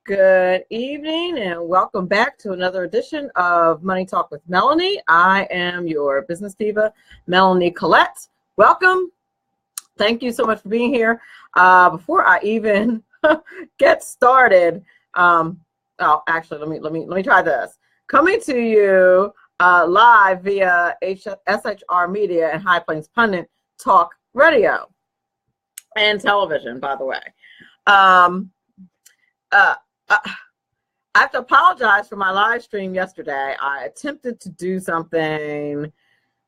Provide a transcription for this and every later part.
Good evening and welcome back to another edition of Money Talk with Melanie. I am your business diva, Melanie Collette. Welcome. Thank you so much for being here. Before I even get started, actually, let me try this. Coming to you live via SHR Media and High Plains Pundit Talk Radio and television, by the way. I have to apologize for my live stream yesterday. I attempted to do something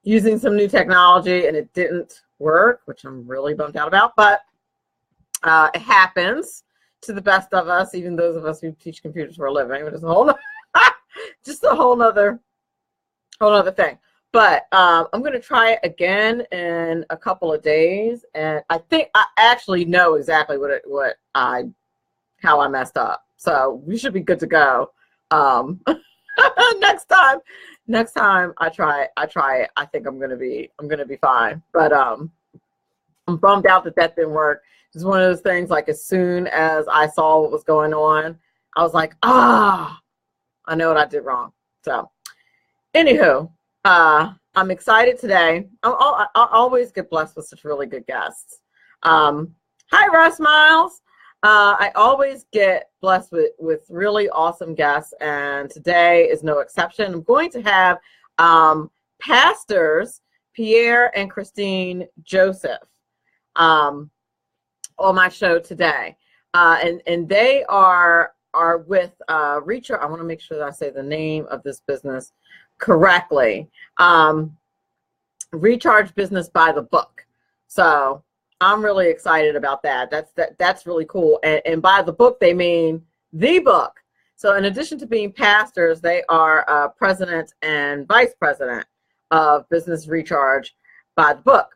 using some new technology and it didn't work, which I'm really bummed out about, but it happens to the best of us, even those of us who teach computers for a living, which is a whole just a whole nother thing. But I'm going to try it again in a couple of days, and I think I actually know exactly how I messed up. So we should be good to go. Next time I try it, I think I'm gonna be fine. But I'm bummed out that didn't work. It's one of those things, like as soon as I saw what was going on, I was like, I know what I did wrong. So anywho, I'm excited today. I always get blessed with such really good guests. Hi, Russ Miles. I always get blessed with really awesome guests, and today is no exception. I'm going to have pastors Pierre and Christine Joseph on my show today, and they are with Recharge. I want to make sure that I say the name of this business correctly. Recharge Business by the Book. So I'm really excited about that. That's really cool. And by the book, they mean the book. So in addition to being pastors, they are president and vice president of Business Recharge by the Book,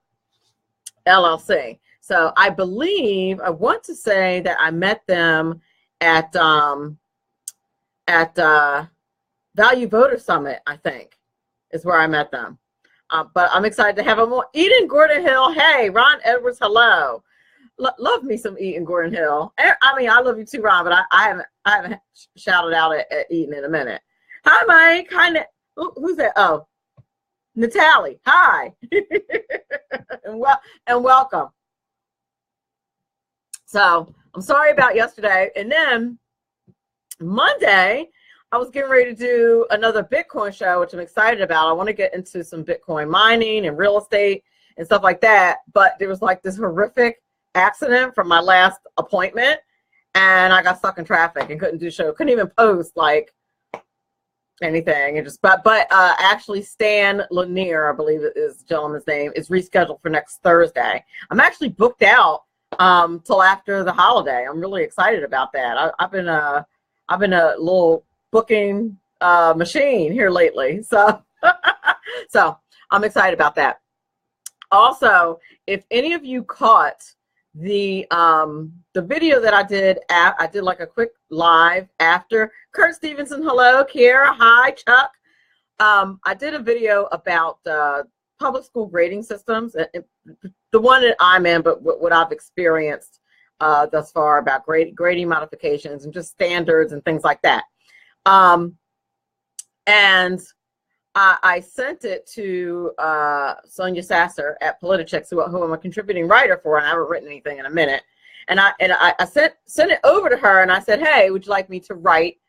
LLC. So I want to say that I met them at Value Voter Summit, I think, is where I met them. But I'm excited to have them on. Eden Gordon Hill. Hey, Ron Edwards. Hello. Love me some Eden Gordon Hill. I mean, I love you too, Ron, but I haven't shouted out at Eden in a minute. Hi, Mike. Hi, who's that? Oh, Natalie. Hi. and welcome. So I'm sorry about yesterday. And then Monday, I was getting ready to do another Bitcoin show, which I'm excited about. I want to get into some Bitcoin mining and real estate and stuff like that. But there was like this horrific accident from my last appointment, and I got stuck in traffic and couldn't do the show. Couldn't even post like anything. And actually Stan Lanier, I believe is the gentleman's name, is rescheduled for next Thursday. I'm actually booked out till after the holiday. I'm really excited about that. I've been a little booking machine here lately, so I'm excited about that. Also, if any of you caught the video that I did like a quick live after Kurt Stevenson. Hello, Kiera. Hi, Chuck. I did a video about public school grading systems, the one that I'm in, but what I've experienced thus far about grading modifications and just standards and things like that. And I sent it to Sonia Sasser at Politichicks, who I'm a contributing writer for, and I haven't written anything in a minute. And I sent it over to her, and I said, hey, would you like me to write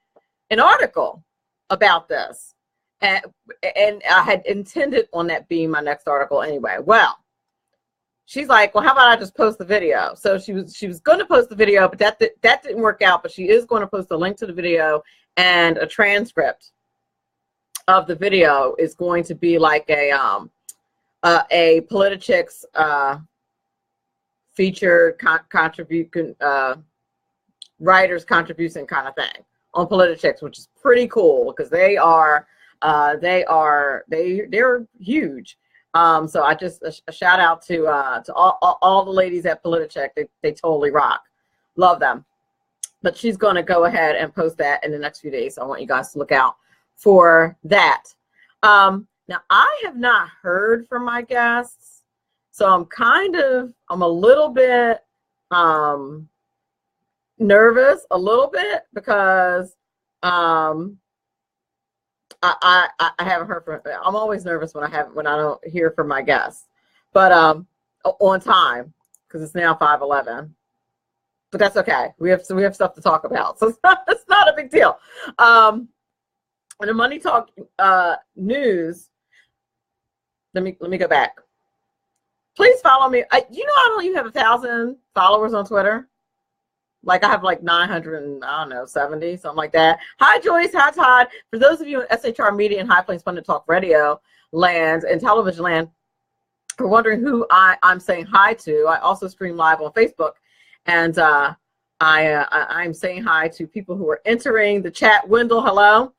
an article about this? And I had intended on that being my next article anyway. Well, she's like, well, how about I just post the video? So she was going to post the video, but that didn't work out. But she is going to post a link to the video, and a transcript of the video is going to be like a Politichicks featured writer's contribution kind of thing on Politichicks, which is pretty cool because they're huge. So I just a shout out to all the ladies at Politichicks. They totally rock. Love them. But she's going to go ahead and post that in the next few days. So I want you guys to look out for that. Now, I have not heard from my guests, so I'm a little bit nervous a little bit because I haven't heard from. I'm always nervous when I don't hear from my guests, but on time because it's now 5:11. But that's okay. We have stuff to talk about, so it's not a big deal. And the Money Talk news. Let me go back. Please follow me. I don't even have 1,000 followers on Twitter. Like I have like 970, something like that. Hi, Joyce. Hi, Todd. For those of you in SHR Media and High Plains Fun to Talk Radio land and television land, for wondering who I'm saying hi to, I also stream live on Facebook, and I'm saying hi to people who are entering the chat. Wendell, hello.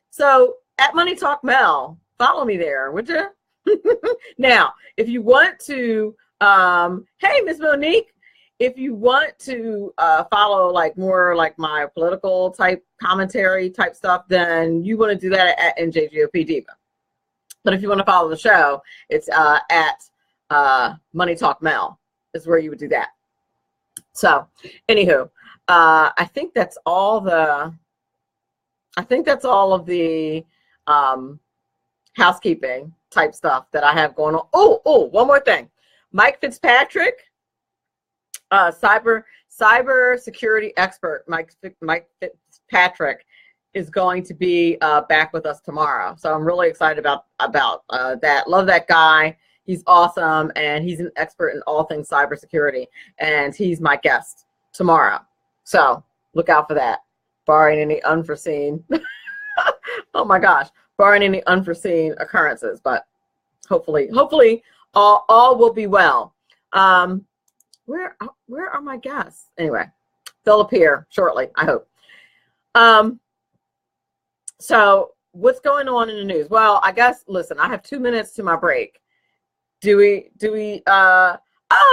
So at Money Talk Mel, follow me there, would you? Now, if you want to, hey, Miss Monique, if you want to follow like more like my political type commentary type stuff, then you want to do that at NJGOP Diva. But if you want to follow the show, it's at Money Talk Mel is where you would do that. So, anywho, I think that's all of the housekeeping type stuff that I have going on. Oh, one more thing. Mike Fitzpatrick, cyber security expert, Mike Fitzpatrick is going to be back with us tomorrow. So I'm really excited about that. Love that guy. He's awesome, and he's an expert in all things cybersecurity, and he's my guest tomorrow. So look out for that, barring any unforeseen, oh my gosh, barring any unforeseen occurrences, but hopefully all will be well. Where are my guests? Anyway, they'll appear shortly, I hope. So what's going on in the news? Well, I guess, listen, I have 2 minutes to my break. Do we, oh,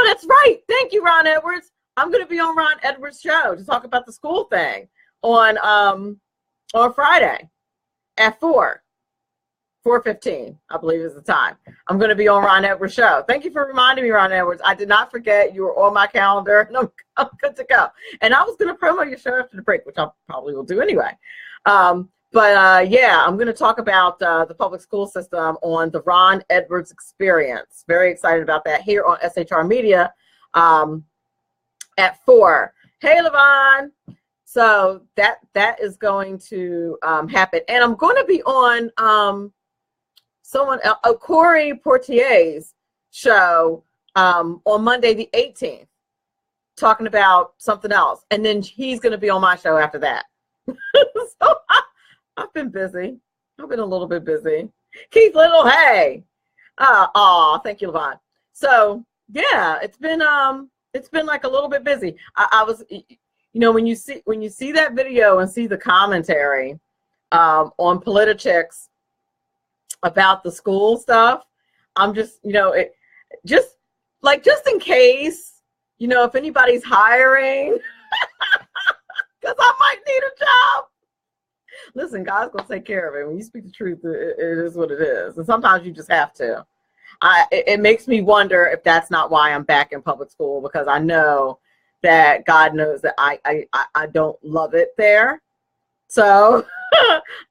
that's right. Thank you, Ron Edwards. I'm going to be on Ron Edwards' show to talk about the school thing on Friday at 4:15, I believe is the time. I'm going to be on Ron Edwards' show. Thank you for reminding me, Ron Edwards. I did not forget. You were on my calendar, and I'm good to go. And I was going to promo your show after the break, which I probably will do anyway. Yeah, I'm going to talk about the public school system on the Ron Edwards experience. Very excited about that here on SHR Media at 4. Hey, Levon. So that is going to happen. And I'm going to be on Corey Portier's show on Monday the 18th, talking about something else. And then he's going to be on my show after that. So I've been busy. I've been a little bit busy. Keith Little, hey. Thank you, Levon. So yeah, it's been like a little bit busy. I was, when you see that video and see the commentary on Politichicks about the school stuff, I'm just, just in case, if anybody's hiring, because I might need a job. Listen, God's going to take care of it. When you speak the truth, it is what it is. And sometimes you just have to. It makes me wonder if that's not why I'm back in public school, because I know that God knows that I don't love it there. So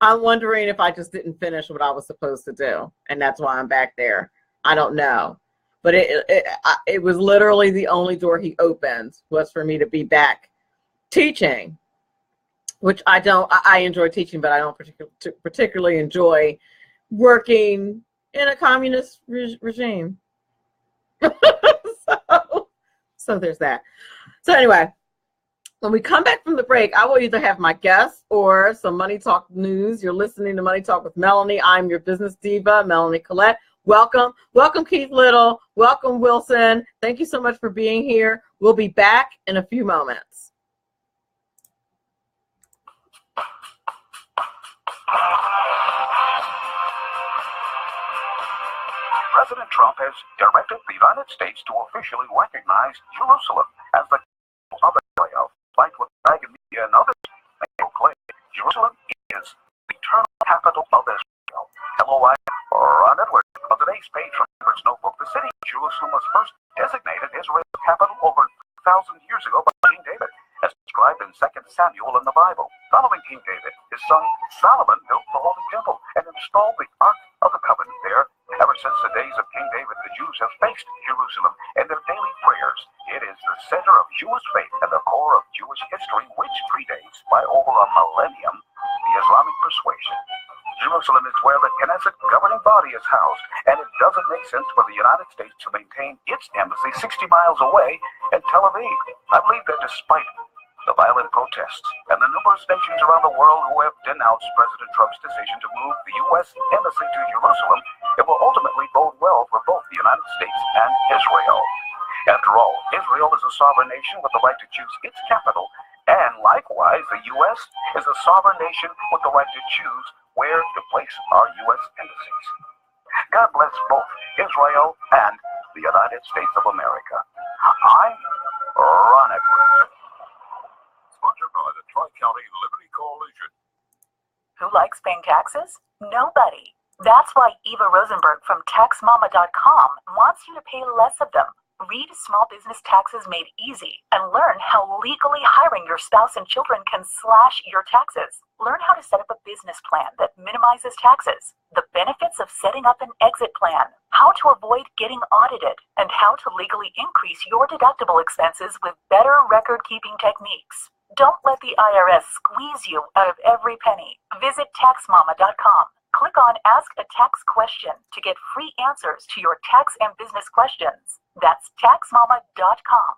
I'm wondering if I just didn't finish what I was supposed to do. And that's why I'm back there. I don't know. But it was literally the only door he opened was for me to be back teaching. Which I enjoy teaching, but I don't particularly enjoy working in a communist regime. So there's that. So anyway, when we come back from the break, I will either have my guests or some Money Talk news. You're listening to Money Talk with Melanie. I'm your business diva, Melanie Collette. Welcome. Welcome, Keith Little. Welcome, Wilson. Thank you so much for being here. We'll be back in a few moments. President Trump has directed the United States to officially recognize Jerusalem as the capital of Israel. Like what Dragon Media and others may proclaim, Jerusalem is the eternal capital of Israel. LOI Ron Edwards. On today's page from Edwards' notebook, the city of Jerusalem was first designated Israel's capital over 1,000 years ago by King David. in 2 Samuel in the Bible. Following King David, his son Solomon built the Holy Temple and installed the Ark of the Covenant there. Ever since the days of King David, the Jews have faced Jerusalem in their daily prayers. It is the center of Jewish faith and the core of Jewish history, which predates by over a millennium the Islamic persuasion. Jerusalem is where the Knesset governing body is housed, and it doesn't make sense for the United States to maintain its embassy 60 miles away in Tel Aviv. I believe that despite the violent protests and the numerous nations around the world who have denounced President Trump's decision to move the U.S. embassy to Jerusalem, it will ultimately bode well for both the United States and Israel. After all, Israel is a sovereign nation with the right to choose its capital, and likewise, the U.S. is a sovereign nation with the right to choose where to place our U.S. embassies. God bless both Israel and the United States of America. I'm Ron Edwards. Sponsored by the Tri-County Liberty Coalition. Who likes paying taxes? Nobody. That's why Eva Rosenberg from TaxMama.com wants you to pay less of them. Read Small Business Taxes Made Easy and learn how legally hiring your spouse and children can slash your taxes. Learn how to set up a business plan that minimizes taxes, the benefits of setting up an exit plan, how to avoid getting audited, and how to legally increase your deductible expenses with better record-keeping techniques. Don't let the IRS squeeze you out of every penny. Visit TaxMama.com. Click on Ask a Tax Question to get free answers to your tax and business questions. That's TaxMama.com.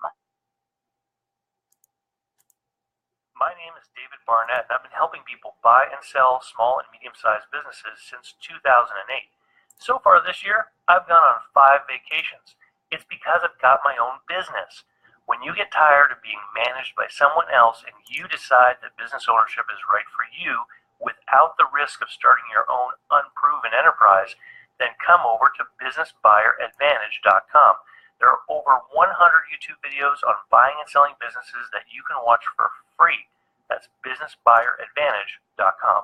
My name is David Barnett, and I've been helping people buy and sell small and medium-sized businesses since 2008. So far this year, I've gone on 5 vacations. It's because I've got my own business. When you get tired of being managed by someone else and you decide that business ownership is right for you without the risk of starting your own unproven enterprise, then come over to BusinessBuyerAdvantage.com. There are over 100 YouTube videos on buying and selling businesses that you can watch for free. That's BusinessBuyerAdvantage.com.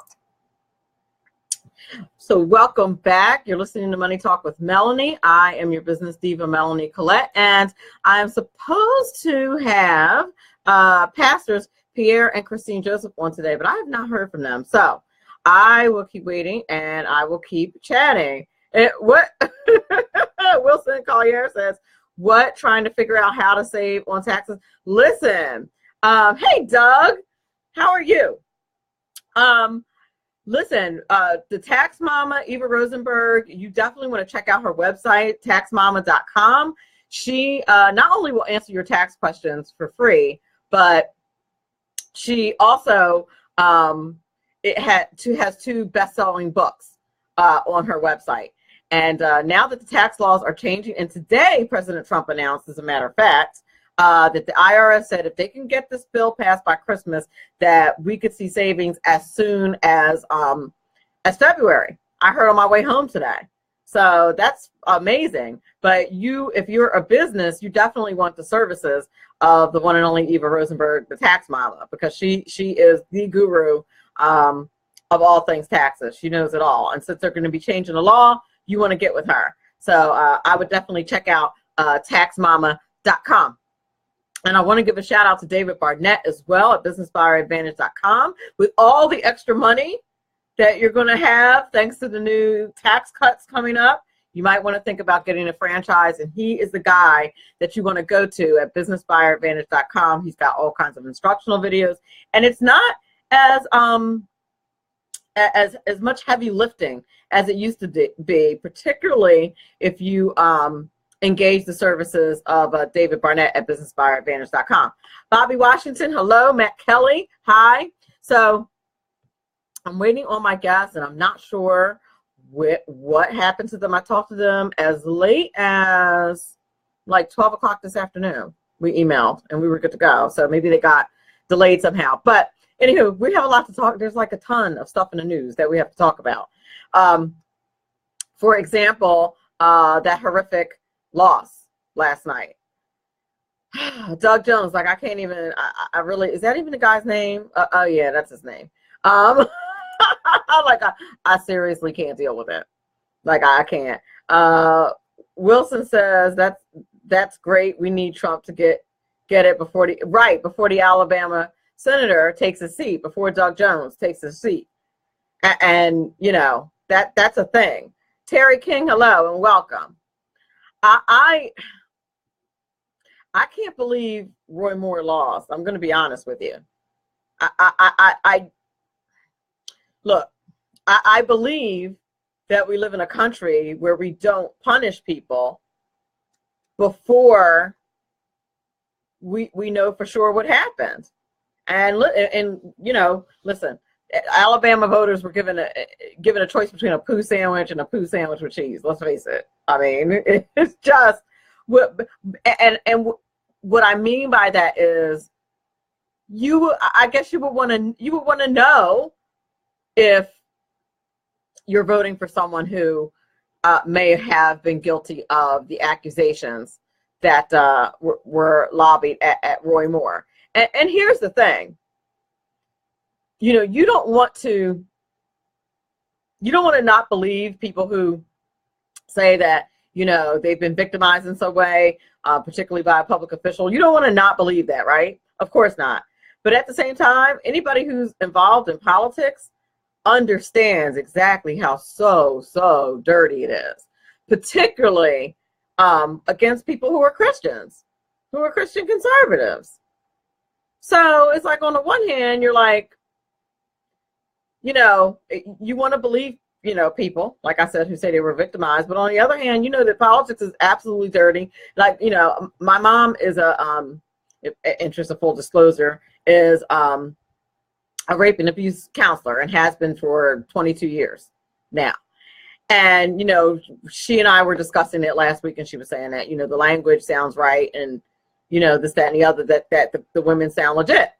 So welcome back. You're listening to Money Talk with Melanie. I am your business diva, Melanie Collette, and I'm supposed to have pastors Pierre and Christine Joseph on today, but I have not heard from them. So I will keep waiting and I will keep chatting. And what Wilson Collier says, what, trying to figure out how to save on taxes? Listen, hey, Doug, how are you? Listen, the Tax Mama, Eva Rosenberg, you definitely want to check out her website, taxmama.com. She not only will answer your tax questions for free, but she also has 2 best-selling books on her website. And now that the tax laws are changing, and today President Trump announced, as a matter of fact, that the IRS said if they can get this bill passed by Christmas, that we could see savings as soon as February. I heard on my way home today. So that's amazing. But if you're a business, you definitely want the services of the one and only Eva Rosenberg, the Tax Mama, because she is the guru of all things taxes. She knows it all. And since they're going to be changing the law, you want to get with her. So I would definitely check out taxmama.com. And I want to give a shout out to David Barnett as well at businessbuyeradvantage.com. With all the extra money that you're going to have thanks to the new tax cuts coming up, you might want to think about getting a franchise. And he is the guy that you want to go to at businessbuyeradvantage.com. He's got all kinds of instructional videos. And it's not as much heavy lifting as it used to be, particularly if you engage the services of David Barnett at businessbuyeradvantage.com. Bobby Washington, hello. Matt Kelly, hi. So I'm waiting on my guests, and I'm not sure what happened to them. I talked to them as late as like 12 o'clock this afternoon. We emailed, and we were good to go. So maybe they got delayed somehow. But anywho, we have a lot to talk. There's like a ton of stuff in the news that we have to talk about. For example, that horrific loss last night. Doug Jones, like I can't even, I really, is that even the guy's name? Oh yeah, that's his name. Like I seriously can't deal with it. Like I can't. Wilson says that's great. We need Trump to get it before the Alabama senator takes a seat, before Doug Jones takes a seat. And you know, that's a thing. Terry King, hello and welcome. I can't believe Roy Moore lost. I'm going to be honest with you. Look, I believe that we live in a country where we don't punish people before we know for sure what happened. And you know, listen, Alabama voters were given a choice between a poo sandwich and a poo sandwich with cheese. Let's face it. I mean, it's just and what I mean by that is, I guess you would want to know if you're voting for someone who may have been guilty of the accusations that were lobbied at Roy Moore. And here's the thing. You know, you don't want to not believe people who say that, you know, they've been victimized in some way, particularly by a public official. You don't want to not believe that, right? Of course not. But at the same time, anybody who's involved in politics understands exactly how so dirty it is, particularly against people who are Christians, who are Christian conservatives. So it's like, on the one hand, you're like, you know, you want to believe, you know, people, like I said, who say they were victimized. But on the other hand, you know that politics is absolutely dirty. Like, you know, my mom is interest of full disclosure, is a rape and abuse counselor and has been for 22 years now. And, you know, she and I were discussing it last week, and she was saying that, you know, the language sounds right, and, you know, this, that, and the other, that the women sound legit.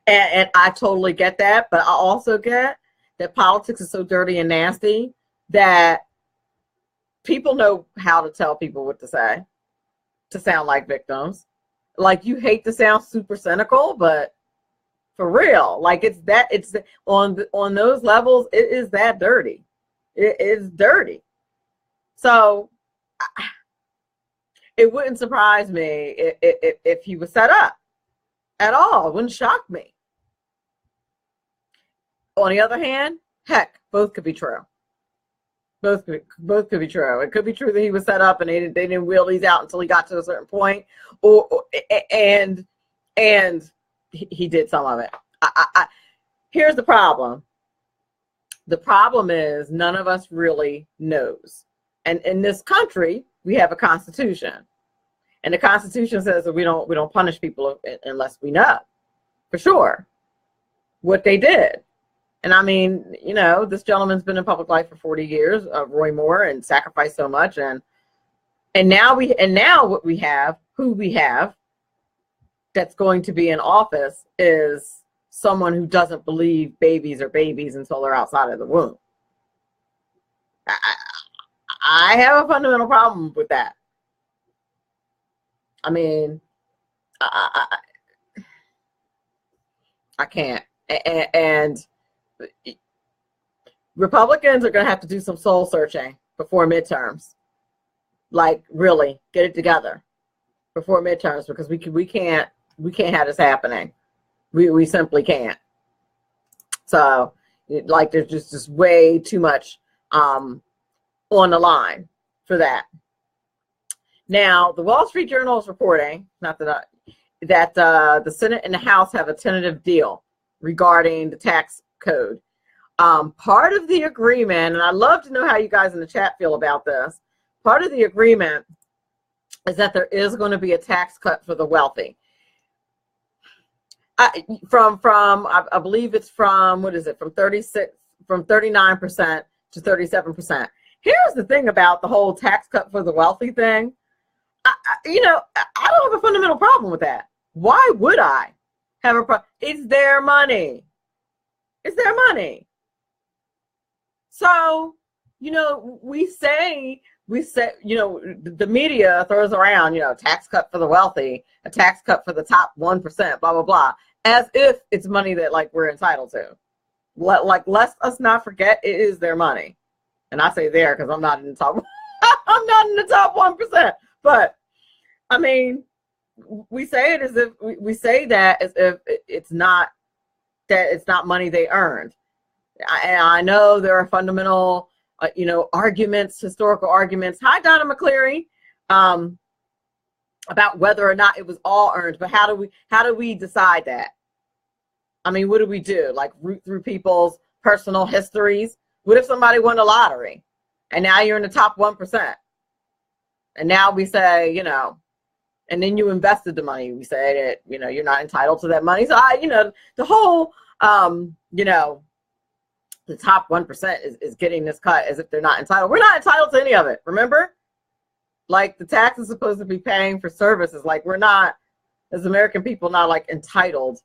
And I totally get that, but I also get that politics is so dirty and nasty that people know how to tell people what to say to sound like victims. Like, you hate to sound super cynical, but for real, like, it's on those levels, it is that dirty. It is dirty. So it wouldn't surprise me if he was set up at all. It wouldn't shock me. On the other hand, heck, both could be true. Both could be true. It could be true that he was set up and they didn't wheel these out until he got to a certain point, and he did some of it. Here's the problem. The problem is none of us really knows. And in this country, we have a constitution, and the Constitution says that we don't punish people unless we know for sure what they did. And I mean, you know, this gentleman's been in public life for 40 years, Roy Moore, and sacrificed so much. And now what we have, who we have that's going to be in office, is someone who doesn't believe babies are babies until they're outside of the womb. I have a fundamental problem with that. I mean, I can't. And Republicans are going to have to do some soul searching before midterms. Like, really get it together before midterms, because we can't have this happening. We simply can't. So, like, there's just way too much on the line for that. Now, the Wall Street Journal is reporting that the Senate and the House have a tentative deal regarding the tax code. Part of the agreement, and I'd love to know how you guys in the chat feel about this, part of the agreement is that there is going to be a tax cut for the wealthy. I believe it's from, what is it, from 39% to 37%. Here's the thing about the whole tax cut for the wealthy thing. I don't have a fundamental problem with that. Why would I have a problem? It's their money. It's their money. So, you know, we say, you know, the media throws around, you know, tax cut for the wealthy, a tax cut for the top 1%, blah, blah, blah, as if it's money that, like, we're entitled to. Like, let us not forget, it is their money. And I say there because I'm not in the top, I'm not in the top 1%. But, I mean, we say it as if we say that as if it's not money they earned. And I know there are fundamental, arguments, historical arguments. Hi, Donna McCleary, about whether or not it was all earned. But how do we decide that? I mean, what do we do? Like root through people's personal histories? What if somebody won the lottery and now you're in the top 1%? And now we say, and then you invested the money. We say that, you're not entitled to that money. So the whole, the top 1% is getting this cut as if they're not entitled. We're not entitled to any of it. Remember? Like the tax is supposed to be paying for services. Like we're not, as American people, not like entitled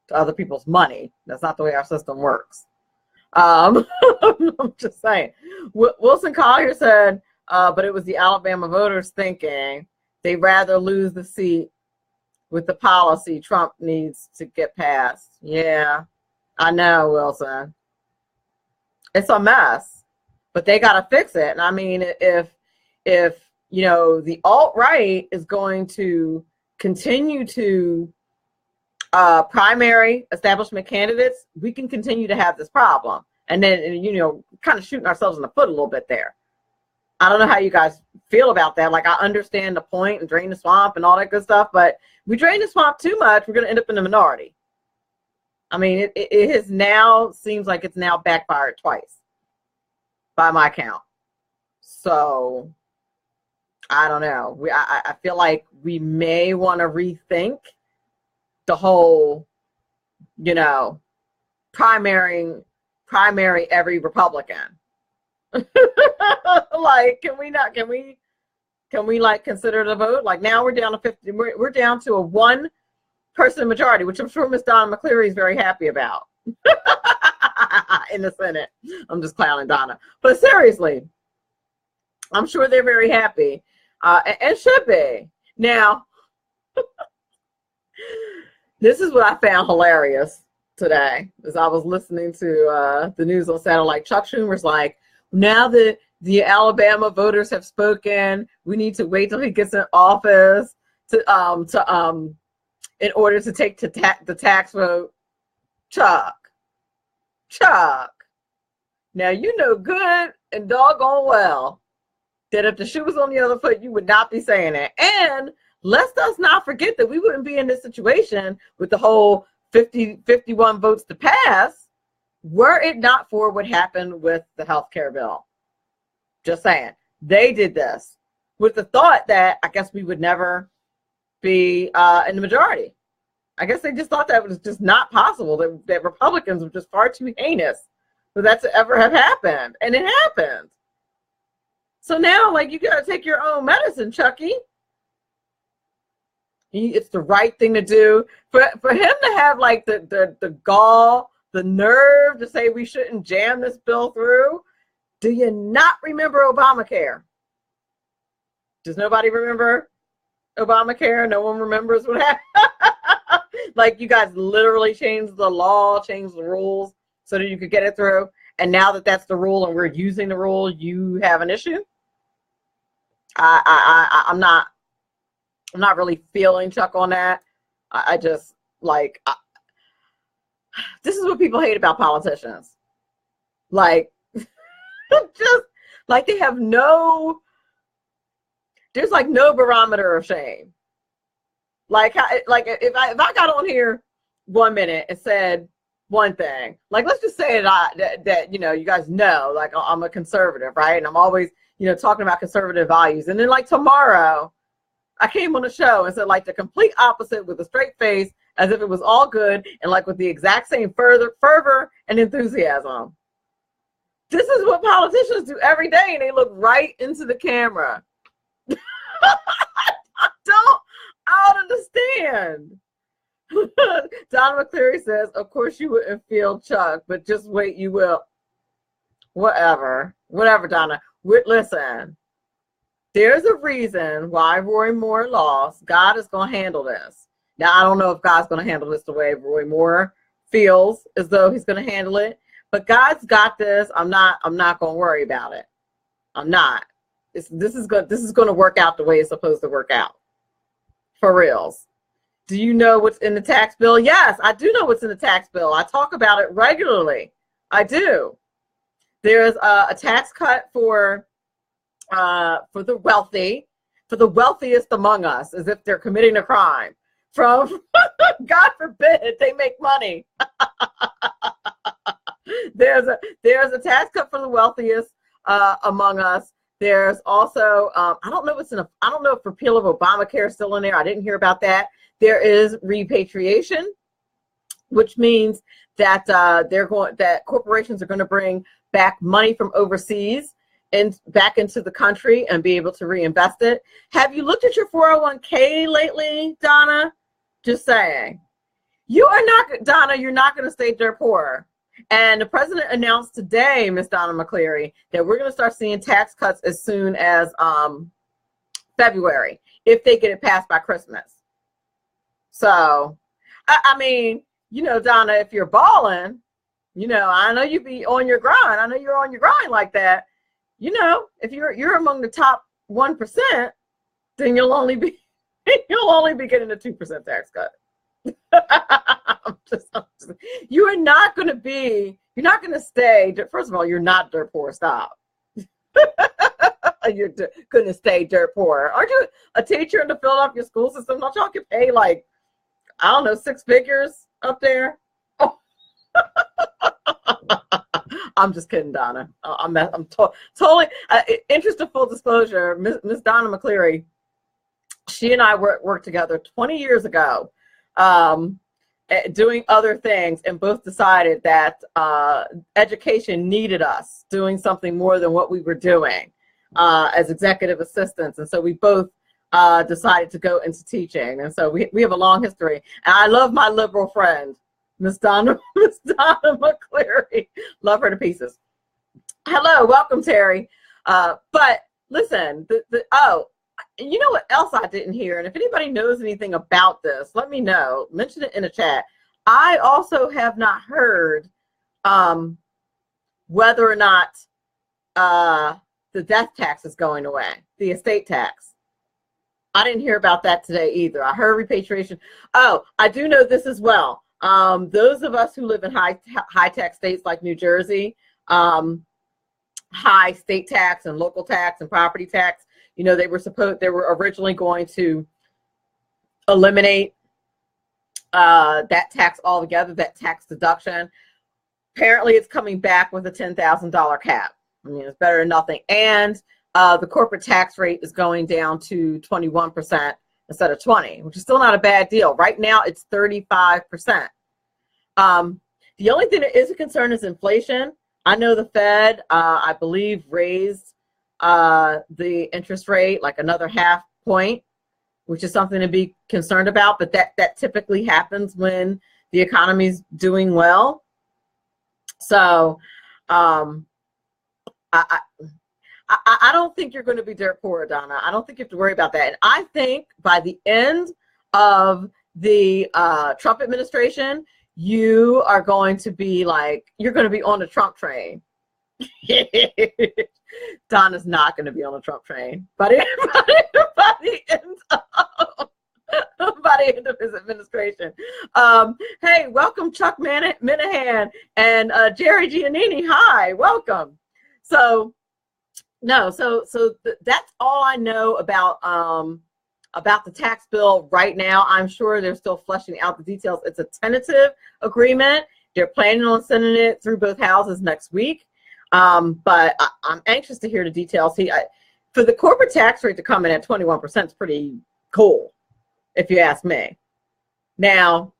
to other people's money. That's not the way our system works. I'm just saying. Wilson Collier said, but it was the Alabama voters thinking they'd rather lose the seat with the policy Trump needs to get passed. Yeah, I know, Wilson. It's a mess, but they got to fix it. And I mean, if the alt-right is going to continue to primary establishment candidates, we can continue to have this problem. And then, kind of shooting ourselves in the foot a little bit there. I don't know how you guys feel about that. Like, I understand the point and drain the swamp and all that good stuff, but we drain the swamp too much, we're going to end up in the minority. I mean, it has now, seems like it's now backfired twice by my count. So, I don't know. I feel like we may want to rethink the whole, primary every Republican. Like, can we like consider the vote? Like now we're down to 50. We're down to a 1-person majority, which I'm sure Miss Donna McCleary is very happy about in the Senate. I'm just clowning Donna, but seriously, I'm sure they're very happy and should be. Now, this is what I found hilarious today as I was listening to the news on satellite. Chuck Schumer's like, now that the Alabama voters have spoken, we need to wait till he gets in office to in order to take the tax vote. Chuck. Now you know good and doggone well that if the shoe was on the other foot, you would not be saying it. And let's not forget that we wouldn't be in this situation with the whole 51 votes to pass were it not for what happened with the health care bill. Just saying. They did this with the thought that I guess we would never be in the majority. I guess they just thought that was just not possible, that Republicans were just far too heinous for that to ever have happened. And it happened. So now, like, you got to take your own medicine, Chucky. It's the right thing to do. For him to have, like, the gall, the nerve to say we shouldn't jam this bill through. Do you not remember Obamacare? Does nobody remember Obamacare? No one remembers what happened? Like, you guys literally changed the law, changed the rules so that you could get it through. And now that that's the rule and we're using the rule, you have an issue? I'm not really feeling Chuck on that. I just, like, this is what people hate about politicians. Like, just, like, they have there's, like, no barometer of shame. Like if I got on here 1 minute and said one thing, like, let's just say that you guys know, like, I'm a conservative, right? And I'm always, talking about conservative values. And then, like, tomorrow, I came on the show and said, like, the complete opposite with a straight face, as if it was all good, and, like, with the exact same fervor and enthusiasm. This is what politicians do every day, and they look right into the camera. I don't understand. Donna McCleary says, of course you wouldn't feel Chuck, but just wait, you will. Whatever, Donna. Listen, there's a reason why Roy Moore lost. God is going to handle this. Now, I don't know if God's going to handle this the way Roy Moore feels as though he's going to handle it, but God's got this. I'm not going to worry about it. I'm not. This is going to work out the way it's supposed to work out. For reals. Do you know what's in the tax bill? Yes, I do know what's in the tax bill. I talk about it regularly. I do. There's a tax cut for the wealthy, for the wealthiest among us, as if they're committing a crime. From, God forbid, they make money. There's a tax cut for the wealthiest among us. There's also I don't know if repeal of Obamacare is still in there. I didn't hear about that. There is repatriation, which means that that corporations are going to bring back money from overseas and back into the country and be able to reinvest it. Have you looked at your 401k lately, Donna? Just saying. You are not, Donna, you're not going to stay dirt poor. And the president announced today, Ms. Donna McCleary, that we're going to start seeing tax cuts as soon as February, if they get it passed by Christmas. So, I mean, you know, Donna, if you're balling, you know, I know you be on your grind. I know you're on your grind like that. You know, if you're among the top 1%, then you'll only be getting a 2% tax cut. You're not going to stay. First of all, you're not dirt poor. Stop. You're going to stay dirt poor. Aren't you a teacher in the Philadelphia school system? Don't y'all get paid like, I don't know, 6 figures up there? Oh. I'm just kidding, Donna. I'm totally interest of full disclosure. Miss Donna McCleary, she and I worked together 20 years ago, doing other things, and both decided that education needed us doing something more than what we were doing as executive assistants. And so we both decided to go into teaching. And so we have a long history. And I love my liberal friend, Miss Donna McCleary. Love her to pieces. Hello, welcome, Terry. But listen, you know what else I didn't hear? And if anybody knows anything about this, let me know. Mention it in the chat. I also have not heard whether or not the death tax is going away, the estate tax. I didn't hear about that today either. I heard repatriation. Oh, I do know this as well. Those of us who live in high tax states like New Jersey, high state tax and local tax and property tax, you know, they were originally going to eliminate that tax altogether, that tax deduction. Apparently it's coming back with a $10,000 cap. I mean, it's better than nothing. And the corporate tax rate is going down to 21% instead of 20%, which is still not a bad deal. Right now it's 35%. The only thing that is a concern is inflation. I know the Fed, I believe, raised the interest rate like another 0.5 point, which is something to be concerned about. But that typically happens when the economy's doing well. So I don't think you're going to be dirt poor, Donna. I don't think you have to worry about that. And I think by the end of the Trump administration, you are going to be you're going to be on the Trump train. Donna's not going to be on the Trump train by the end of his administration. Hey, welcome Chuck Minahan and Jerry Giannini. Hi, welcome. So that's all I know about the tax bill right now. I'm sure they're still fleshing out the details. It's a tentative agreement. They're planning on sending it through both houses next week. But I'm anxious to hear the details. For the corporate tax rate to come in at 21% is pretty cool, if you ask me. Now,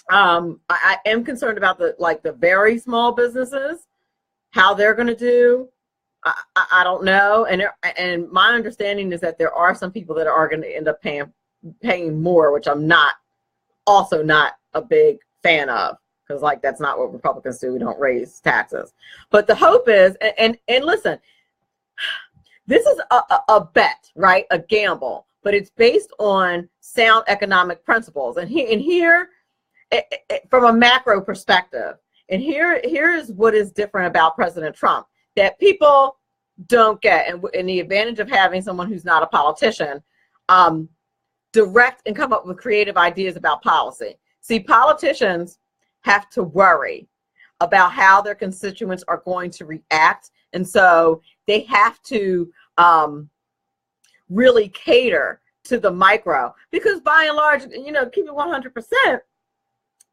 I am concerned about the very small businesses, how they're going to do. I don't know, and my understanding is that there are some people that are going to end up paying more, which I'm also not a big fan of, because that's not what Republicans do. We don't raise taxes. But the hope is, and listen, this is a bet, right? A gamble, but it's based on sound economic principles. And here, from a macro perspective, and here is what is different about President Trump that people don't get, and the advantage of having someone who's not a politician. direct and come up with creative ideas about policy. See, politicians have to worry about how their constituents are going to react. And so they have to really cater to the micro, because by and large, you know, keep it 100%,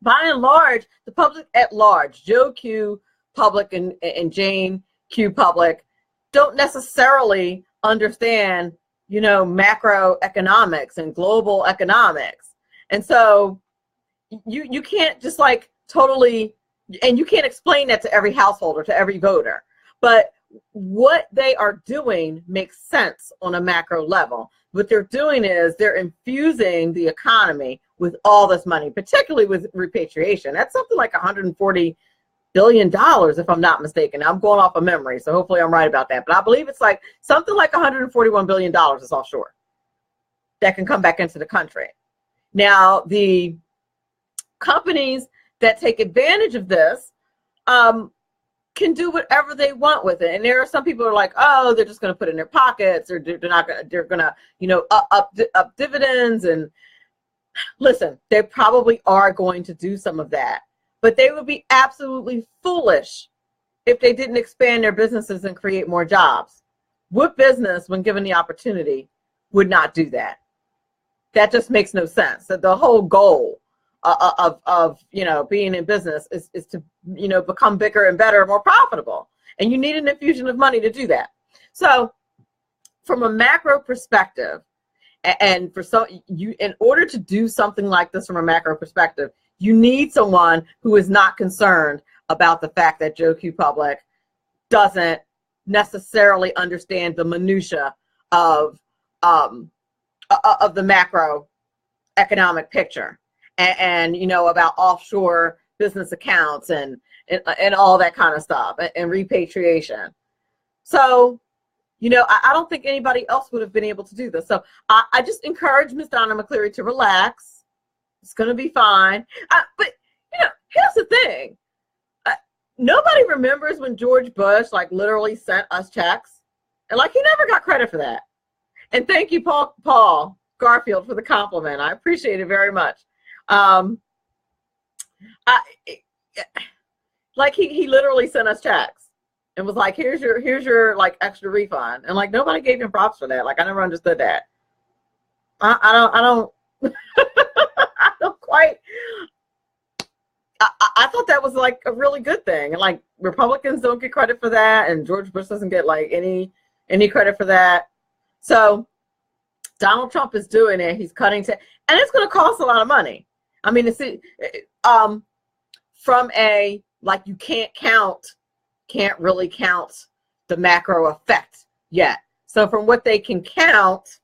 by and large, the public at large, Joe Q. Public and Jane Q. Public, don't necessarily understand, you know, macroeconomics and global economics. And so you can't just like totally, and you can't explain that to every household or to every voter, but what they are doing makes sense on a macro level. What they're doing is they're infusing the economy with all this money, particularly with repatriation. That's something like $140 billion, if I'm not mistaken. I'm going off of memory, so hopefully I'm right about that. But I believe it's like something like $141 billion is offshore that can come back into the country. Now, the companies that take advantage of this can do whatever they want with it. And there are some people who are like, oh, they're just going to put it in their pockets, or they're going to, you know, up dividends. And listen, they probably are going to do some of that, but they would be absolutely foolish if they didn't expand their businesses and create more jobs. What business, when given the opportunity, would not do that? That just makes no sense. That the whole goal of you know, being in business is to, you know, become bigger and better, more profitable, and you need an infusion of money to do that. So from a macro perspective, and for some, you, in order to do something like this from a macro perspective, you need someone who is not concerned about the fact that Joe Q. Public doesn't necessarily understand the minutia of the macro economic picture, and you know, about offshore business accounts and all that kind of stuff, and repatriation. So, you know, I don't think anybody else would have been able to do this. So I just encourage Ms. Donna McCleary to relax. It's going to be fine. But, you know, here's the thing. Nobody remembers when George Bush, like, literally sent us checks. And, like, he never got credit for that. And thank you, Paul Garfield, for the compliment. I appreciate it very much. Like, he literally sent us checks and was like, here's your like extra refund. And like, nobody gave him props for that. Like, I never understood that. I don't I don't quite, I thought that was like a really good thing. And like, Republicans don't get credit for that, and George Bush doesn't get like any credit for that. So Donald Trump is doing it. He's cutting and it's going to cost a lot of money. I mean, it's from a, like, you can't really count the macro effect yet. So from what they can count,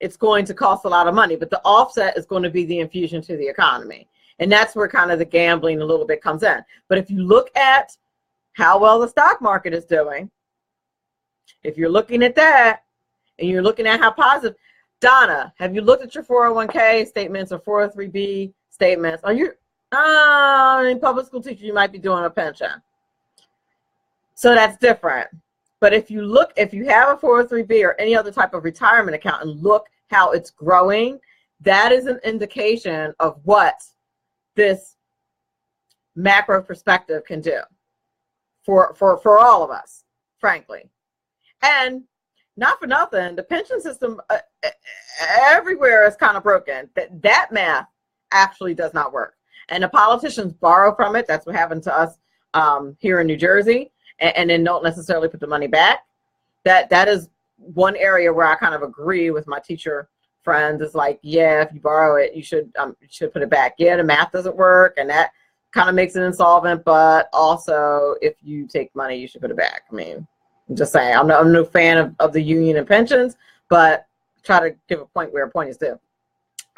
it's going to cost a lot of money, but the offset is going to be the infusion to the economy. And that's where kind of the gambling a little bit comes in. But if you look at how well the stock market is doing, if you're looking at that and you're looking at how positive, Donna, have you looked at your 401k statements or 403b statements? Are you, in public school teacher, you might be doing a pension. So that's different. But if you have a 403b or any other type of retirement account and look how it's growing, that is an indication of what this macro perspective can do for all of us, frankly. And not for nothing, the pension system everywhere is kind of broken. That math actually does not work. And the politicians borrow from it. That's what happened to us here in New Jersey, and then don't necessarily put the money back. That is one area where I kind of agree with my teacher friends. It's like, yeah, if you borrow it, you should put it back. Yeah, the math doesn't work, and that kind of makes it insolvent. But also, if you take money, you should put it back. I mean, I'm just saying, I'm no fan of the union and pensions, but try to give a point where a point is due.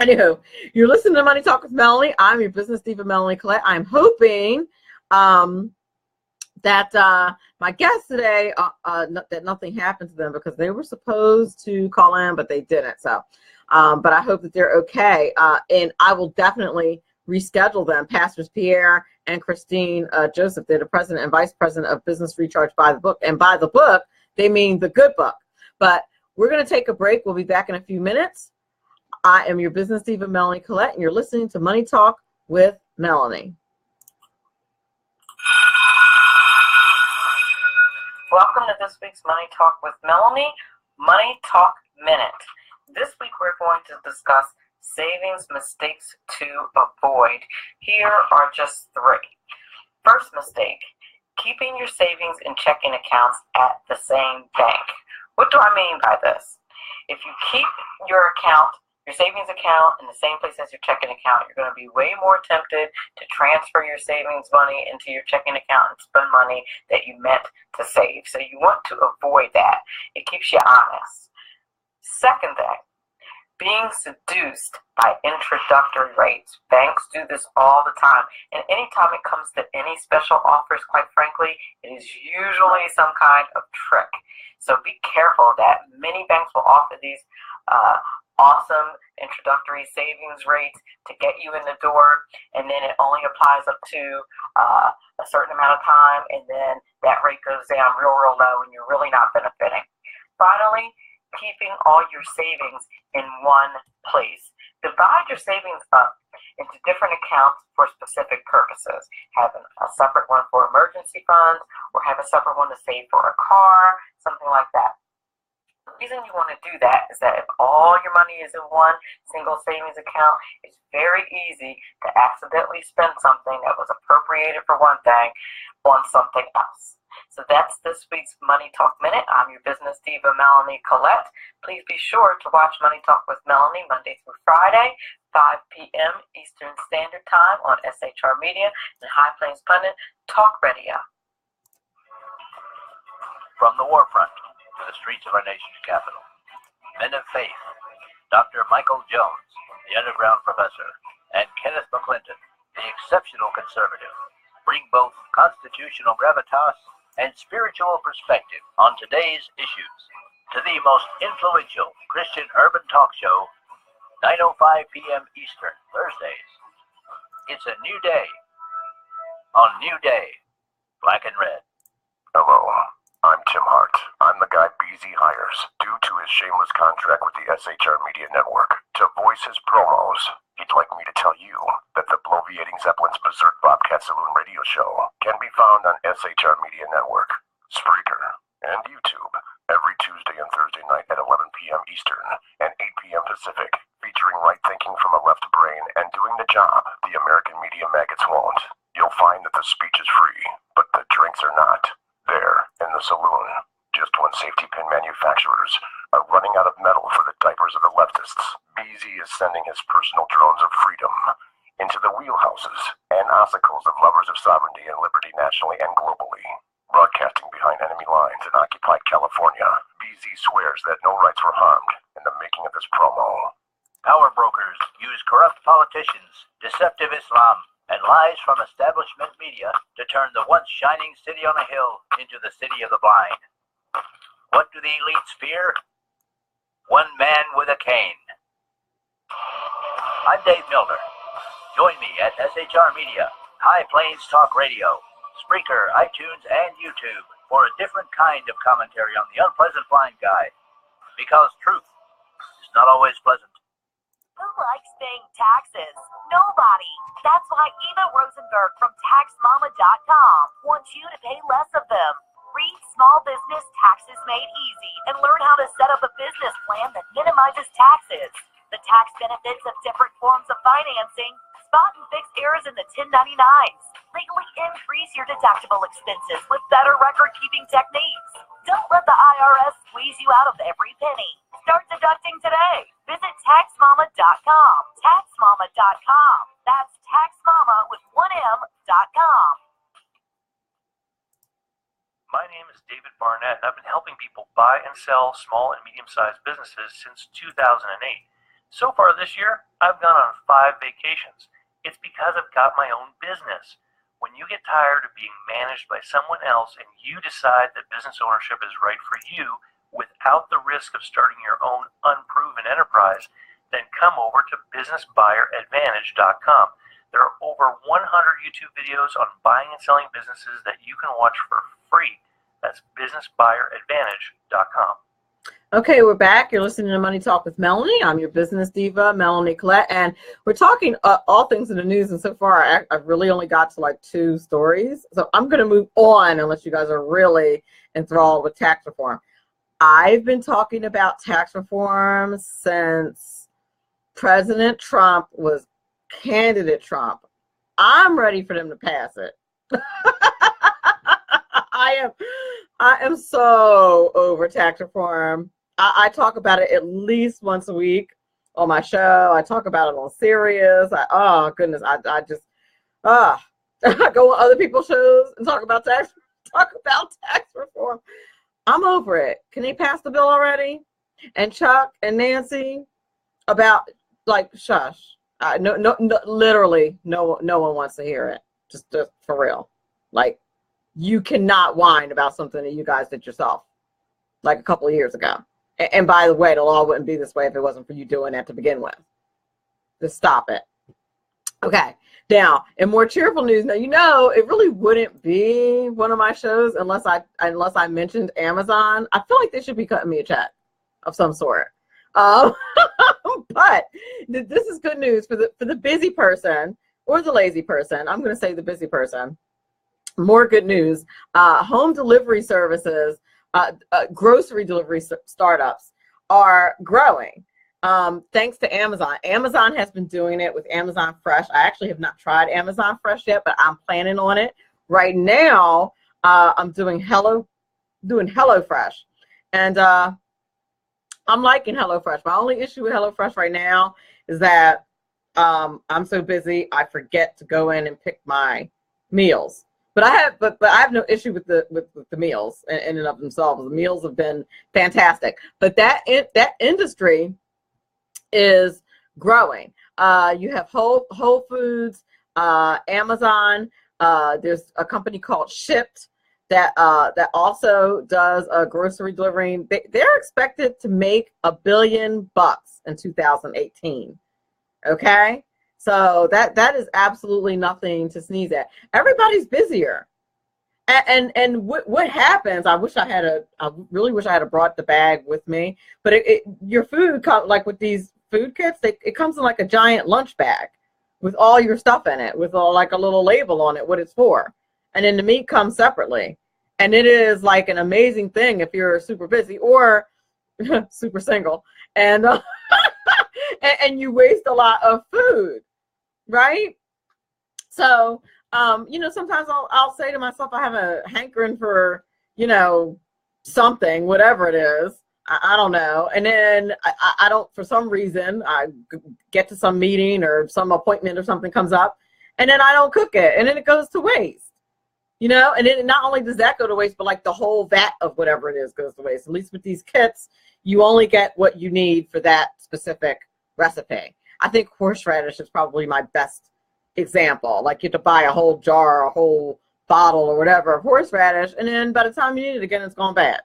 Anywho, you're listening to Money Talk with Melanie. I'm your business diva, Melanie Collette. I'm hoping that my guests today, that nothing happened to them, because they were supposed to call in, but they didn't. So, but I hope that they're okay. And I will definitely reschedule them. Pastors Pierre and Christine Joseph, they're the president and vice president of Business Recharge by the Book. And by the book, they mean the good book. But we're going to take a break. We'll be back in a few minutes. I am your business diva, Melanie Collette, and you're listening to Money Talk with Melanie. Welcome to this week's Money Talk with Melanie, Money Talk Minute. This week we're going to discuss savings mistakes to avoid. Here are just 3. First mistake, keeping your savings and checking accounts at the same bank. What do I mean by this? If you keep your savings account in the same place as your checking account, you're going to be way more tempted to transfer your savings money into your checking account and spend money that you meant to save. So you want to avoid that. It keeps you honest. Second thing, being seduced by introductory rates. Banks do this all the time. And anytime it comes to any special offers, quite frankly, it is usually some kind of trick. So be careful of that. Many banks will offer these awesome introductory savings rates to get you in the door, and then it only applies up to a certain amount of time, and then that rate goes down real low, and you're really not benefiting. Finally, keeping all your savings in one place. Divide your savings up into different accounts for specific purposes. Have a separate one for emergency funds, or have a separate one to save for a car, something like that. The reason you want to do that is that if all your money is in one single savings account, it's very easy to accidentally spend something that was appropriated for one thing on something else. So that's this week's Money Talk Minute. I'm your business diva, Melanie Collette. Please be sure to watch Money Talk with Melanie Monday through Friday, 5 p.m. Eastern Standard Time on SHR Media and High Plains Pundit Talk Radio. From the war front to the streets of our nation's capital, men of faith, Dr. Michael Jones, the underground professor, and Kenneth McClinton, the exceptional conservative, bring both constitutional gravitas and spiritual perspective on today's issues to the most influential Christian urban talk show, 9:05 p.m. Eastern, Thursdays. It's a new day on New Day, Black and Red. Hello, I'm Tim Hart. I'm the guy BZ hires due to his shameless contract with the SHR Media Network to voice his promos. He'd like me to tell you that the Bloviating Zeppelin's Berserk Bobcat Saloon radio show can be found on SHR Media Network, Spreaker, and YouTube every Tuesday and Thursday night at 11 p.m. Eastern and 8 p.m. Pacific, featuring right thinking from a left brain and doing the job the American media maggots won't. You'll find that the speech is free, but the drinks are not. There, in the saloon, just when safety pin manufacturers are running out of metal for the diapers of the leftists, BZ is sending his personal drones of freedom into the wheelhouses and ossicles of lovers of sovereignty and liberty nationally and globally. Broadcasting behind enemy lines in occupied California, BZ swears that no rights were harmed in the making of this promo. Power brokers use corrupt politicians, deceptive Islam, and lies from establishment media to turn the once shining city on a hill into the city of the blind. What do the elites fear? One man with a cane. I'm Dave Milner. Join me at SHR Media, High Plains Talk Radio, Spreaker, iTunes, and YouTube for a different kind of commentary on the unpleasant blind guy. Because truth is not always pleasant. Who likes paying taxes? Nobody. That's why Eva Rosenberg from TaxMama.com wants you to pay less of them. Read Small Business Taxes Made Easy and learn how to set up a business plan that minimizes taxes, the tax benefits of different forms of financing, spot and fix errors in the 1099s, legally increase your deductible expenses with better record-keeping techniques. Don't let the IRS squeeze you out of every penny. Start deducting today. Visit TaxMama.com. TaxMama.com. That's TaxMama with 1M.com. My name is David Barnett, and I've been helping people buy and sell small and medium-sized businesses since 2008. So far this year, I've gone on 5 vacations. It's because I've got my own business. When you get tired of being managed by someone else and you decide that business ownership is right for you without the risk of starting your own unproven enterprise, then come over to businessbuyeradvantage.com. There are over 100 YouTube videos on buying and selling businesses that you can watch for free. That's businessbuyeradvantage.com. Okay, we're back. You're listening to Money Talk with Melanie. I'm your business diva, Melanie Collette, and we're talking all things in the news. And so far, I've really only got to like 2 stories. So I'm going to move on unless you guys are really enthralled with tax reform. I've been talking about tax reform since President Trump was candidate Trump. I'm ready for them to pass it. I am so over tax reform. I talk about it at least once a week on my show. I talk about it on Sirius. Oh goodness, I just I go on other people's shows and talk about tax reform. I'm over it. Can they pass the bill already? And Chuck and Nancy, about like shush. No, literally, no one wants to hear it. Just for real. Like, you cannot whine about something that you guys did yourself, like a couple of years ago. And by the way, the law wouldn't be this way if it wasn't for you doing that to begin with. Just stop it. Okay. Now, in more cheerful news, now you know it really wouldn't be one of my shows unless I mentioned Amazon. I feel like they should be cutting me a check of some sort. But this is good news for the busy person or the lazy person. I'm going to say the busy person. More good news. Home delivery services, grocery delivery startups are growing thanks to Amazon. Amazon has been doing it with Amazon Fresh. I actually have not tried Amazon Fresh yet, but I'm planning on it. Right now, I'm doing HelloFresh. And I'm liking HelloFresh. My only issue with HelloFresh right now is that I'm so busy, I forget to go in and pick my meals. But I have no issue with the meals in and of themselves. The meals have been fantastic. But that industry is growing. You have Whole Foods, Amazon. There's a company called Shipt that also does grocery delivering. They're expected to make $1 billion in 2018. Okay. So that is absolutely nothing to sneeze at. Everybody's busier. And what happens, I really wish I had brought the bag with me, but your food comes, like with these food kits, it comes in like a giant lunch bag with all your stuff in it, with like a little label on it, what it's for. And then the meat comes separately. And it is like an amazing thing if you're super busy or super single and and you waste a lot of food. Right? So, sometimes I'll say to myself, I have a hankering for, something, whatever it is. I don't know. And then I don't, for some reason, I get to some meeting or some appointment or something comes up, and then I don't cook it. And then it goes to waste, and then not only does that go to waste, but like the whole vat of whatever it is goes to waste. At least with these kits, you only get what you need for that specific recipe. I think horseradish is probably my best example. Like you have to buy a whole jar, a whole bottle or whatever of horseradish, and then by the time you need it again, it's gone bad.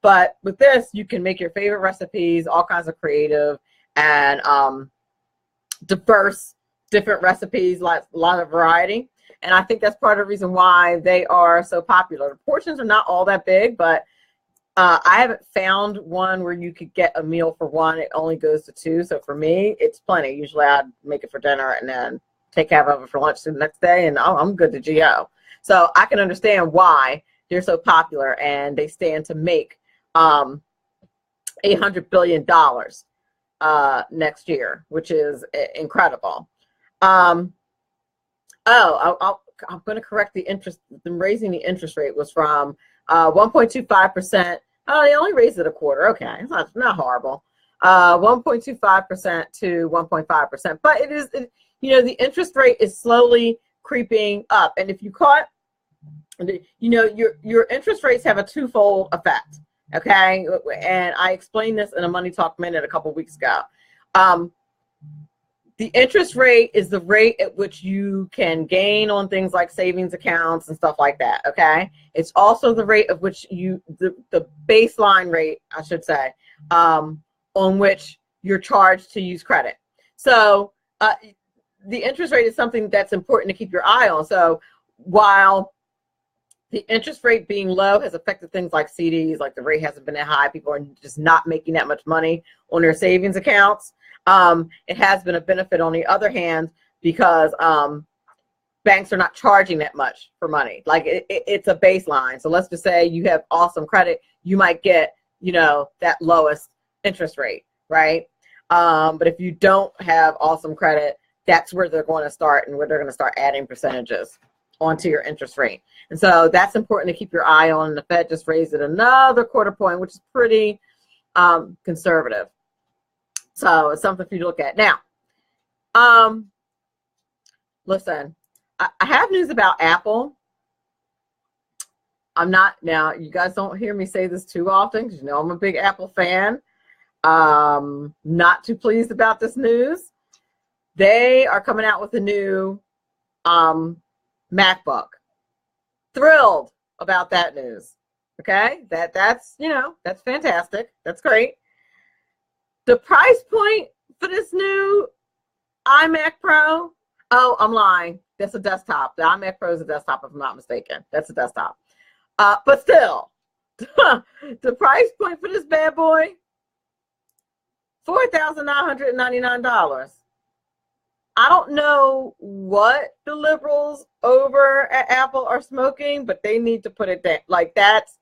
But with this, you can make your favorite recipes, all kinds of creative and diverse, different recipes, like a lot of variety. And I think that's part of the reason why they are so popular. The portions are not all that big, but I haven't found one where you could get a meal for one. It only goes to 2. So for me, it's plenty. Usually I'd make it for dinner and then take half of it for lunch the next day, and I'm good to go. So I can understand why they're so popular, and they stand to make $800 billion next year, which is incredible. I'm going to correct the interest. Them raising the interest rate was from 1.25%. Oh, they only raised it a quarter. Okay, it's not horrible. 1.25% to 1.5%. But it is, the interest rate is slowly creeping up. And if you caught, your interest rates have a twofold effect. Okay, and I explained this in a Money Talk Minute a couple of weeks ago. The interest rate is the rate at which you can gain on things like savings accounts and stuff like that, okay? It's also the rate of which the baseline rate, I should say, on which you're charged to use credit. So the interest rate is something that's important to keep your eye on. So while the interest rate being low has affected things like CDs, like the rate hasn't been that high. People are just not making that much money on their savings accounts. It has been a benefit on the other hand because banks are not charging that much for money. Like it's a baseline. So let's just say you have awesome credit, you might get, you know, that lowest interest rate, right? But if you don't have awesome credit, that's where they're going to start and where they're going to start adding percentages onto your interest rate. And so that's important to keep your eye on. And the Fed just raised it another quarter point, which is pretty conservative. So it's something for you to look at. Now, listen, I have news about Apple. Now, you guys don't hear me say this too often because you know I'm a big Apple fan. Not too pleased about this news. They are coming out with a new MacBook. Thrilled about that news. Okay, that's you know, that's fantastic. That's great. The price point for this new iMac Pro, oh, I'm lying. That's a desktop. The iMac Pro is a desktop, if I'm not mistaken. That's a desktop. But still, the price point for this bad boy, $4,999. I don't know what the liberals over at Apple are smoking, but they need to put it down. Like that's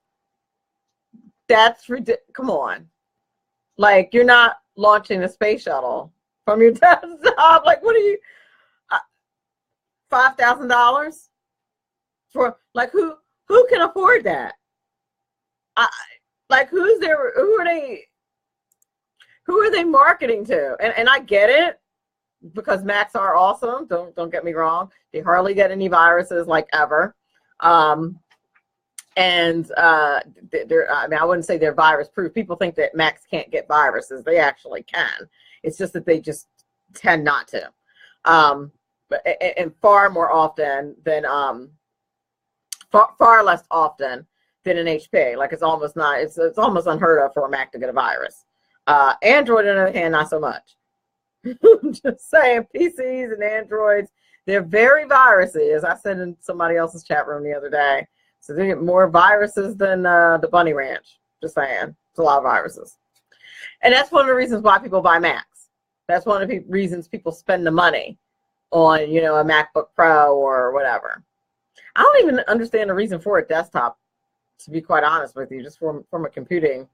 ridiculous. Come on. Like you're not launching a space shuttle from your desktop. Like what are you, $5,000 for, like who can afford that? Like who are they marketing to? And I get it because Macs are awesome. Don't get me wrong. They hardly get any viruses like ever. They're, I mean, I wouldn't say they're virus proof. People think that Macs can't get viruses. They actually can. It's just that they just tend not to. And far more often than far less often than an HP. Like it's almost almost unheard of for a Mac to get a virus. Android, on the other hand, not so much. Just saying, PCs and Androids, they're very virusy, as I said in somebody else's chat room the other day. So they get more viruses than the Bunny Ranch. Just saying, it's a lot of viruses. And that's one of the reasons why people buy Macs. That's one of the reasons people spend the money on, you know, a MacBook Pro or whatever. I don't even understand the reason for a desktop, to be quite honest with you, just from a computing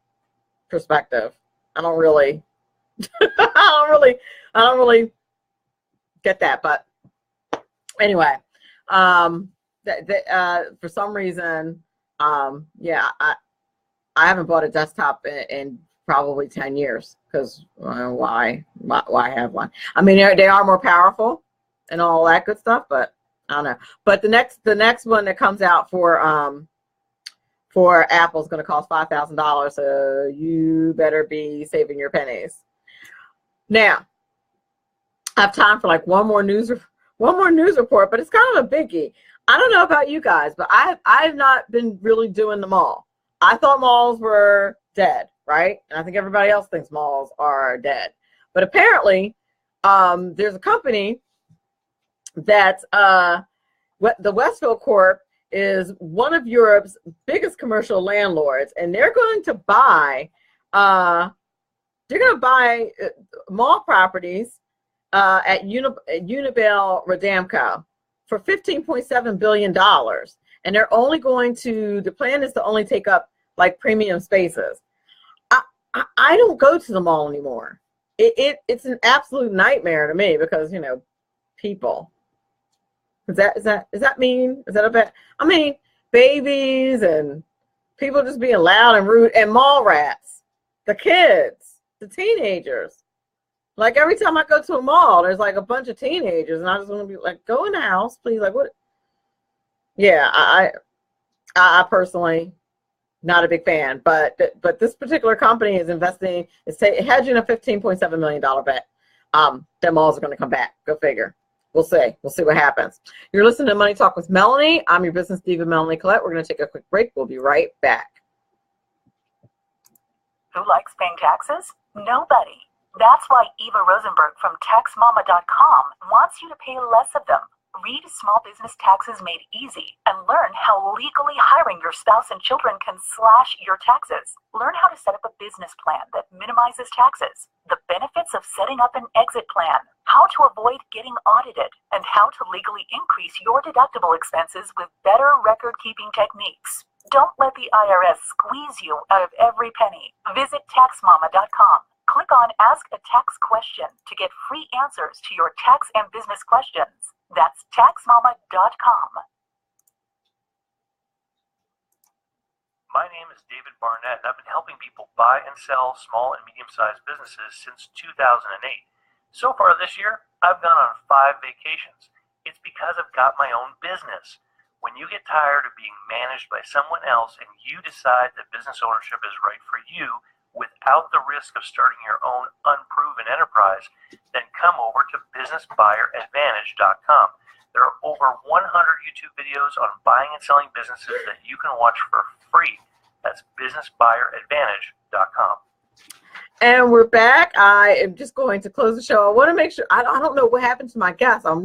perspective. I don't really I don't really get that. But anyway, for some reason, yeah, I haven't bought a desktop in probably 10 years because why have one? I mean, they are more powerful and all that good stuff, but I don't know. But the next one that comes out for Apple is going to cost $5,000, so you better be saving your pennies. Now, I have time for like one more news report, but it's kind of a biggie. I don't know about you guys, but I've not been really doing the mall. I thought malls were dead, right? And I think everybody else thinks malls are dead. But apparently, there's a company that the Westfield Corp is one of Europe's biggest commercial landlords, and they're going to buy mall properties at Unibail Rodamco for $15.7 billion. And they're only the plan is to only take up like premium spaces. I don't go to the mall anymore. It's an absolute nightmare to me because, you know, people. Is that mean? Is that a bad? I mean, babies and people just being loud and rude, and mall rats, the kids, the teenagers. Like every time I go to a mall, there's like a bunch of teenagers, and I just want to be like, go in the house, please. Like what? Yeah, I personally not a big fan, but this particular company is hedging a $15.7 million bet. That malls are going to come back. Go figure. We'll see. We'll see what happens. You're listening to Money Talk with Melanie. I'm your business diva, Melanie Collette. We're going to take a quick break. We'll be right back. Who likes paying taxes? Nobody. That's why Eva Rosenberg from TaxMama.com wants you to pay less of them. Read Small Business Taxes Made Easy and learn how legally hiring your spouse and children can slash your taxes. Learn how to set up a business plan that minimizes taxes, the benefits of setting up an exit plan, how to avoid getting audited, and how to legally increase your deductible expenses with better record-keeping techniques. Don't let the IRS squeeze you out of every penny. Visit taxmama.com. Click on Ask a Tax Question to get free answers to your tax and business questions. That's taxmama.com. My name is David Barnett, and I've been helping people buy and sell small and medium-sized businesses since 2008. So far this year, I've gone on 5 vacations. It's because I've got my own business. When you get tired of being managed by someone else and you decide that business ownership is right for you without the risk of starting your own unproven enterprise, then come over to businessbuyeradvantage.com. There are over 100 YouTube videos on buying and selling businesses that you can watch for free. That's businessbuyeradvantage.com. And we're back. I am just going to close the show. I want to make sure, I don't know what happened to my guests. I'm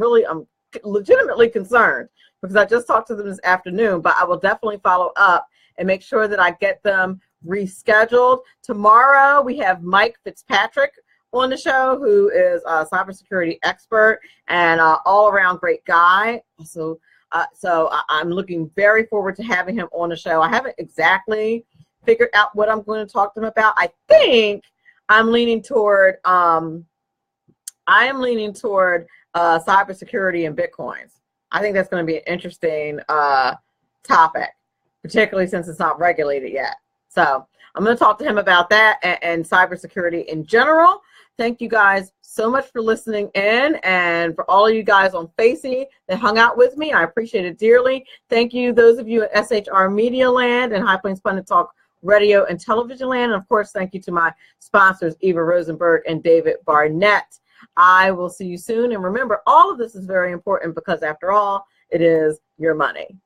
legitimately concerned because I just talked to them this afternoon, but I will definitely follow up and make sure that I get them rescheduled. Tomorrow we have Mike Fitzpatrick on the show, who is a cybersecurity expert and all-around great guy. So I'm looking very forward to having him on the show. I haven't exactly figured out what I'm going to talk to him about. I think I'm leaning toward cybersecurity and Bitcoins. I think that's going to be an interesting topic, particularly since it's not regulated yet. So I'm going to talk to him about that and cybersecurity in general. Thank you guys so much for listening in, and for all of you guys on Facey that hung out with me. I appreciate it dearly. Thank you, those of you at SHR Media Land and High Plains Pundit Talk Radio and Television Land. And of course, thank you to my sponsors, Eva Rosenberg and David Barnett. I will see you soon. And remember, all of this is very important because after all, it is your money.